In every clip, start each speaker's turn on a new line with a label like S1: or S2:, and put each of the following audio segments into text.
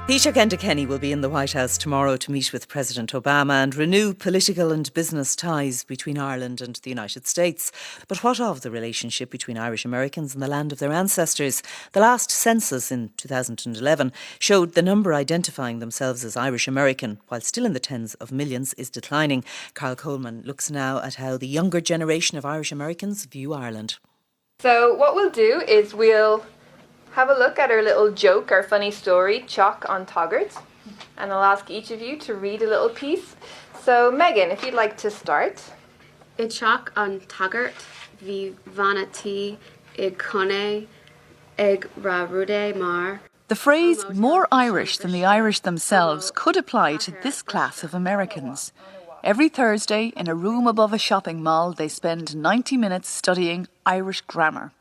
S1: Taoiseach Kenny will be in the White House tomorrow to meet with President Obama and renew political and business ties between Ireland and the United States. But what of the relationship between Irish Americans and the land of their ancestors? The last census in 2011 showed the number identifying themselves as Irish American, while still in the tens of millions, is declining. Carl Coleman looks now at how the younger generation of Irish Americans view Ireland.
S2: So what we'll do is we'll have a look at our little joke, our funny story, Chalk on Toggart. And I'll ask each of you to read a little piece. So, Megan, if you'd like to start.
S3: I chalk on Toggart, vi vanity, ig cone, ig ra rude mar.
S4: The phrase more Irish than the Irish themselves could apply to this class of Americans. Every Thursday, in a room above a shopping mall, they spend 90 minutes studying Irish grammar.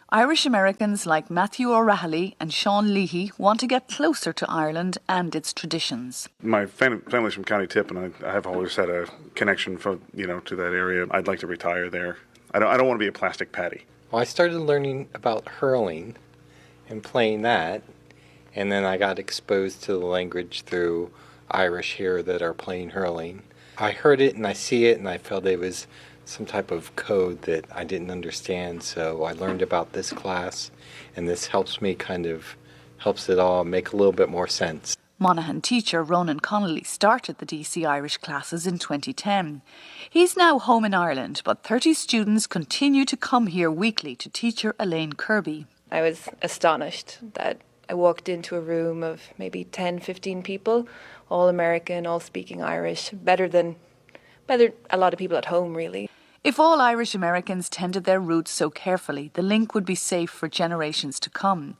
S4: Irish Americans like Matthew O'Rahilly and Sean Leahy want to get closer to Ireland and its traditions.
S5: My family's from County Tip, and I have always had a connection to that area. I'd like to retire there. I don't want to be a plastic patty.
S6: Well, I started learning about hurling and playing that, and then I got exposed to the language through Irish here that are playing hurling. I heard it and I see it, and I felt it was some type of code that I didn't understand, so I learned about this class, and this helps it all make a little bit more sense.
S4: Monaghan teacher Ronan Connolly started the DC Irish classes in 2010. He's now home in Ireland, but 30 students continue to come here weekly to teacher Elaine Kirby.
S2: I was astonished that I walked into a room of maybe 10, 15 people, all American, all speaking Irish, better than a lot of people at home, really.
S4: If all Irish Americans tended their roots so carefully, the link would be safe for generations to come.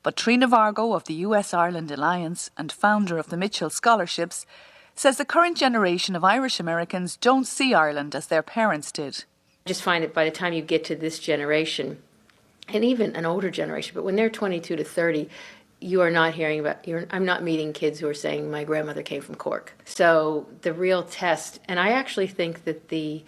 S4: But Trina Vargo of the US-Ireland Alliance and founder of the Mitchell Scholarships says the current generation of Irish Americans don't see Ireland as their parents did.
S7: I just find that by the time you get to this generation, and even an older generation, but when they're 22 to 30, you are not hearing about, I'm not meeting kids who are saying, my grandmother came from Cork. So the real test, and I actually think that the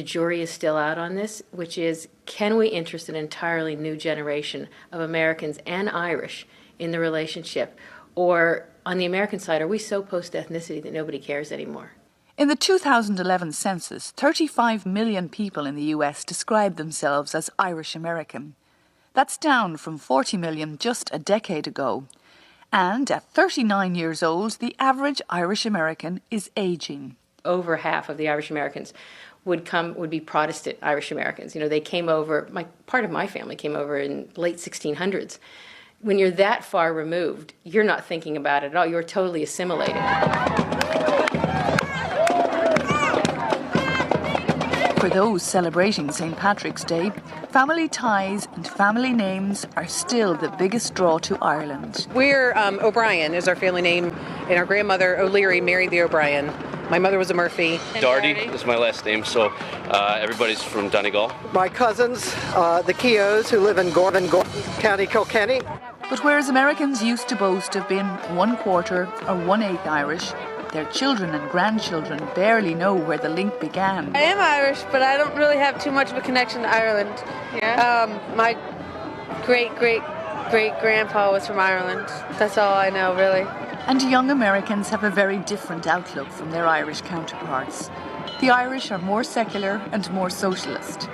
S7: jury is still out on this, which is, can we interest an entirely new generation of Americans and Irish in the relationship? Or on the American side, are we so post-ethnicity that nobody cares anymore?
S4: In the 2011 census, 35 million people in the US described themselves as Irish American. That's down from 40 million just a decade ago. And at 39 years old, the average Irish American is ageing.
S7: Over half of the Irish Americans would be Protestant Irish Americans. You know, they came over, part of my family came over in late 1600s. When you're that far removed, you're not thinking about it at all. You're totally assimilated.
S4: For those celebrating St. Patrick's Day, family ties and family names are still the biggest draw to Ireland.
S8: We're O'Brien is our family name, and our grandmother O'Leary married the O'Brien. My mother was a Murphy.
S9: Doherty is my last name, so everybody's from Donegal.
S10: My cousins, the Keoghs, who live in Gordon, County Kilkenny.
S4: But whereas Americans used to boast of being 1/4 or 1/8 Irish, their children and grandchildren barely know where the link began.
S11: I am Irish, but I don't really have too much of a connection to Ireland. Yeah. My great-great-great-grandpa was from Ireland. That's all I know, really.
S4: And young Americans have a very different outlook from their Irish counterparts. The Irish are more secular and more socialist.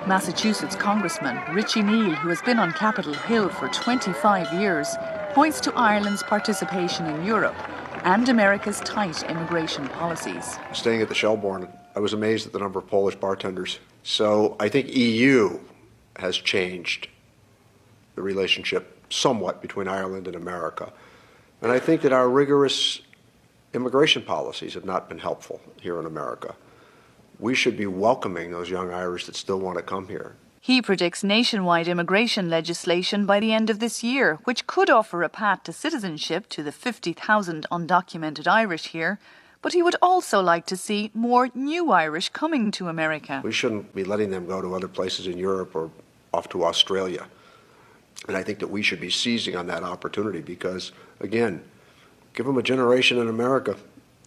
S4: Massachusetts Congressman Richie Neal, who has been on Capitol Hill for 25 years, points to Ireland's participation in Europe and America's tight immigration policies.
S12: Staying at the Shelbourne, I was amazed at the number of Polish bartenders. So I think EU has changed the relationship somewhat between Ireland and America. And I think that our rigorous immigration policies have not been helpful here in America. We should be welcoming those young Irish that still want to come here.
S4: He predicts nationwide immigration legislation by the end of this year, which could offer a path to citizenship to the 50,000 undocumented Irish here. But he would also like to see more new Irish coming to America.
S12: We shouldn't be letting them go to other places in Europe or off to Australia. And I think that we should be seizing on that opportunity because, again, give them a generation in America.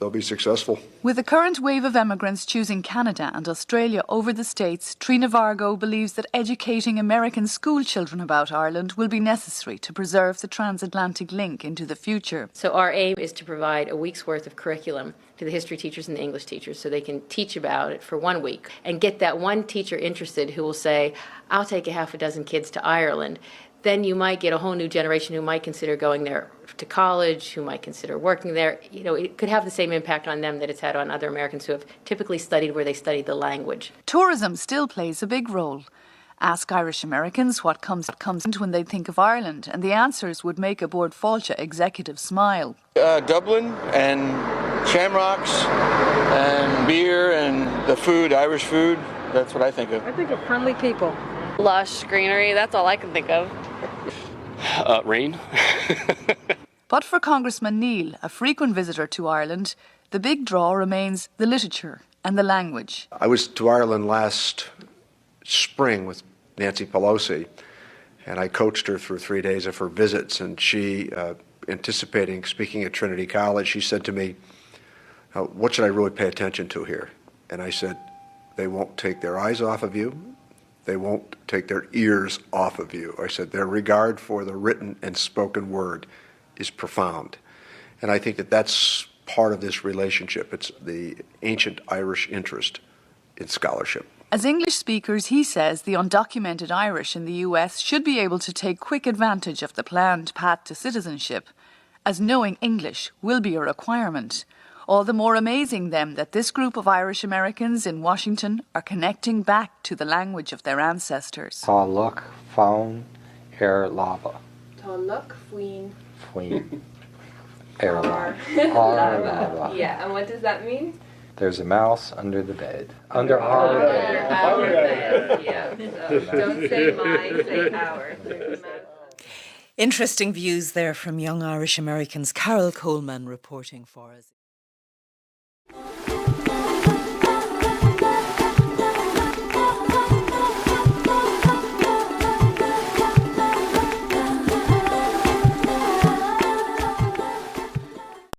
S12: they'll be successful.
S4: With the current wave of emigrants choosing Canada and Australia over the States, Trina Vargo believes that educating American school children about Ireland will be necessary to preserve the transatlantic link into the future.
S7: So our aim is to provide a week's worth of curriculum to the history teachers and the English teachers so they can teach about it for 1 week and get that one teacher interested who will say, I'll take a half a dozen kids to Ireland. Then you might get a whole new generation who might consider going there to college, who might consider working there. You know, it could have the same impact on them that it's had on other Americans who have typically studied where they studied the language.
S4: Tourism still plays a big role. Ask Irish Americans what comes into when they think of Ireland, and the answers would make a Board Fáilte executive smile.
S13: Dublin and shamrocks and beer and the food, Irish food, that's what I think of.
S11: I think of friendly people.
S3: Lush greenery, that's all I can think of.
S9: Rain.
S4: But for Congressman Neil, a frequent visitor to Ireland, the big draw remains the literature and the language.
S12: I was to Ireland last spring with Nancy Pelosi, and I coached her through 3 days of her visits, and she, anticipating speaking at Trinity College, she said to me, what should I really pay attention to here? And I said, they won't take their eyes off of you. They won't take their ears off of you. I said, their regard for the written and spoken word is profound. And I think that that's part of this relationship. It's the ancient Irish interest in scholarship.
S4: As English speakers, he says the undocumented Irish in the US should be able to take quick advantage of the planned path to citizenship, as knowing English will be a requirement. All the more amazing then that this group of Irish Americans in Washington are connecting back to the language of their ancestors.
S6: Tá luck fáin lava.
S2: Tá luck faoin
S6: lava.
S2: Yeah, and what does that mean?
S6: There's a mouse under the bed. Under our bed.
S2: Our bed. Yeah. So don't say my, say ours. There's a mouse.
S1: Interesting views there from young Irish Americans. Carol Coleman reporting for us.